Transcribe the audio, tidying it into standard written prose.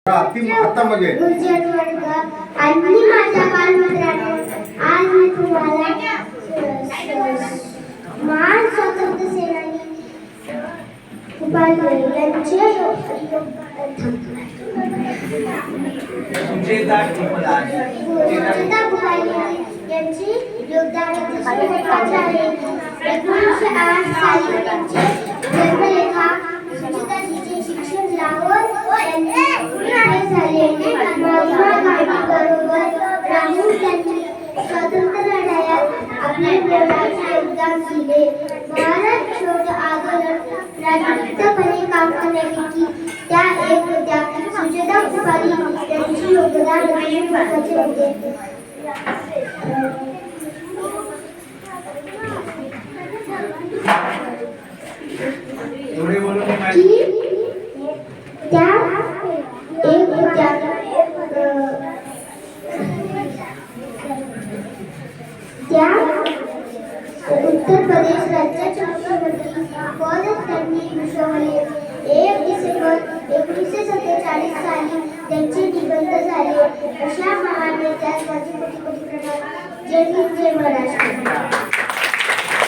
हातामध्ये गुरुजन वर्ग आणि माझ्या बालमित्रांनो, आज मी तुम्हाला महान स्वातंत्र्य सेनानी उपाध्ये यांचे यांची योगदानाची महत्त्वाचे आहे. 1908 साली त्यांचे जन्मलेखा सुचिताजीचे शिक्षण लाहोर झाले. महात्मा गांधी बरोबर राहून त्यांनी स्वातंत्र्य लढ्यात आपले मोलाचे योगदान दिले. भारत छोडो आंदोलन राजकीयपणे काम करण्यापैकी त्या एक होत्या. सुचेता उपाधी यांचे योगदान महत्त्वाचे होते. त्या उत्तर प्रदेश राज्याचे मुख्यमंत्री पद त्यांनी भूषवले. 1 डिसेंबर 1947 साली त्यांचे निधन झाले. अशा महान नेत्यास माझे कोटी कोटी प्रणाम. जय हिंद, जय महाराष्ट्र.